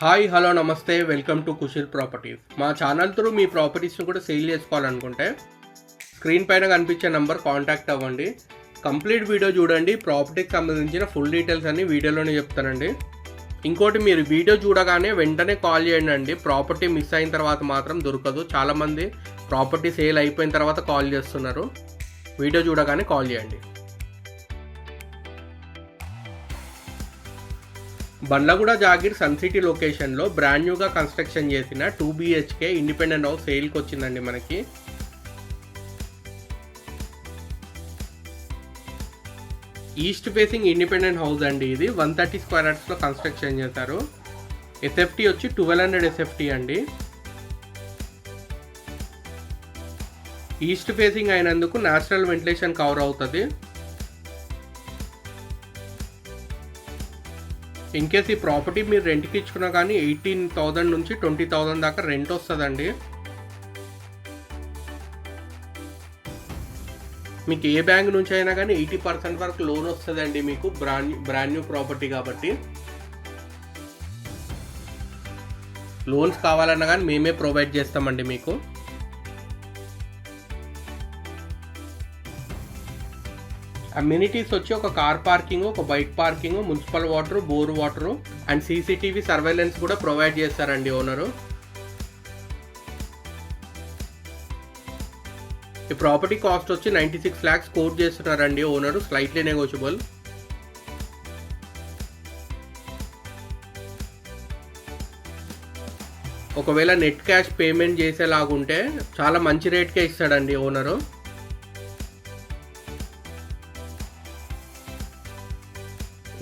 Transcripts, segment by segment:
Hi hello నమస్తే welcome to కుషిల్ properties. మా channel through మీ ప్రాపర్టీస్ని కూడా సేల్ చేసుకోవాలనుకుంటే స్క్రీన్ పైన కనిపించే నెంబర్ కాంటాక్ట్ అవ్వండి. కంప్లీట్ వీడియో చూడండి. ప్రాపర్టీకి సంబంధించిన ఫుల్ డీటెయిల్స్ అన్ని వీడియోలోనే చెప్తానండి. ఇంకోటి, మీరు వీడియో చూడగానే వెంటనే కాల్ చేయండి అండి. ప్రాపర్టీ మిస్ అయిన తర్వాత మాత్రం దొరకదు. చాలామంది ప్రాపర్టీ సేల్ అయిపోయిన తర్వాత కాల్ చేస్తున్నారు. వీడియో చూడగానే కాల్ చేయండి. బండ్లగూడ జాగీర్ సన్ సిటీ లొకేషన్లో బ్రాండ్ న్యూగా కన్స్ట్రక్షన్ చేసిన 2 BHK ఇండిపెండెంట్ హౌస్ సేల్కి వచ్చిందండి మనకి. ఈస్ట్ ఫేసింగ్ ఇండిపెండెంట్ హౌస్ అండి. ఇది 130 స్క్వేర్ యార్డ్స్లో కన్స్ట్రక్షన్ చేశారు. ఎస్ఎఫ్టీ వచ్చి 1200 ఎస్ఎఫ్టీ అండి. ఈస్ట్ ఫేసింగ్ అయినందుకు న్యాచురల్ వెంటిలేషన్ కవర్ అవుతుంది. ఇన్ కేస్ ఈ ప్రాపర్టీ మీరు రెంట్కి ఇచ్చుకున్నా కానీ 18,000 నుంచి 20,000 దాకా రెంట్ వస్తుందండి. మీకు ఏ బ్యాంక్ నుంచి అయినా కానీ 80% వరకు లోన్ వస్తుందండి మీకు. బ్రాండ్ న్యూ ప్రాపర్టీ కాబట్టి లోన్స్ కావాలన్నా కానీ మేమే ప్రొవైడ్ చేస్తామండి మీకు. అమ్యూనిటీస్ వచ్చి ఒక కార్ పార్కింగ్, ఒక bike parking, municipal water, bore water and CCTV surveillance కూడా ప్రొవైడ్ చేస్తారండి ఓనరు. ఈ ప్రాపర్టీ కాస్ట్ వచ్చి 96 lakhs కోట్ చేస్తున్నారండి ఓనరు. Slightly negotiable. ఒకవేళ నెట్ క్యాష్ పేమెంట్ చేసేలాగుంటే చాలా మంచి రేట్కే ఇస్తాడండి ఓనరు.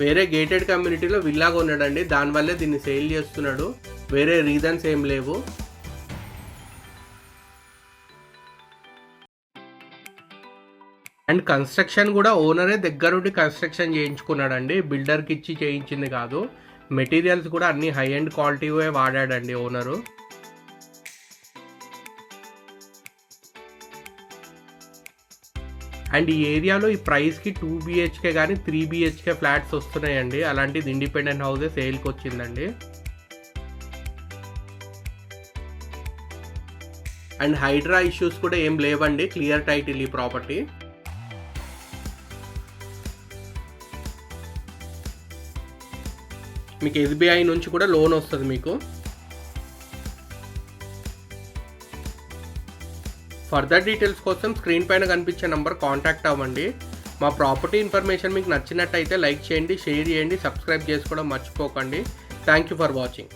వేరే గేటెడ్ కమ్యూనిటీలో విల్లాగా ఉన్నాడండి. దానివల్లే దీన్ని సేల్ చేస్తున్నాడు. వేరే రీజన్స్ ఏం లేవు. అండ్ కన్స్ట్రక్షన్ కూడా ఓనరే దగ్గరుండి కన్స్ట్రక్షన్ చేయించుకున్నాడండి. బిల్డర్కి ఇచ్చి చేయించింది కాదు. మెటీరియల్స్ కూడా అన్ని హై అండ్ క్వాలిటీవే వాడాడండి ఓనరు. అండ్ ఈ ఏరియాలో ఈ ప్రైస్కి 2 BHK కానీ 3 BHK ఫ్లాట్స్ వస్తున్నాయండి. అలాంటిది ఇండిపెండెంట్ హౌసే సేల్కి వచ్చిందండి. అండ్ హైడ్రా ఇష్యూస్ కూడా ఏం లేవండి. క్లియర్ టైటిల్ ఈ ప్రాపర్టీ. మీకు SBI నుంచి కూడా లోన్ వస్తుంది మీకు. ఫర్దర్ డీటెయిల్స్ కోసం స్క్రీన్ పైన కనిపించే నెంబర్ కాంటాక్ట్ అవ్వండి. మా ప్రాపర్టీ ఇన్ఫర్మేషన్ మీకు నచ్చినట్టయితే లైక్ చేయండి, షేర్ చేయండి, సబ్స్క్రైబ్ చేసుకోవడం మర్చిపోకండి. Thank you for watching.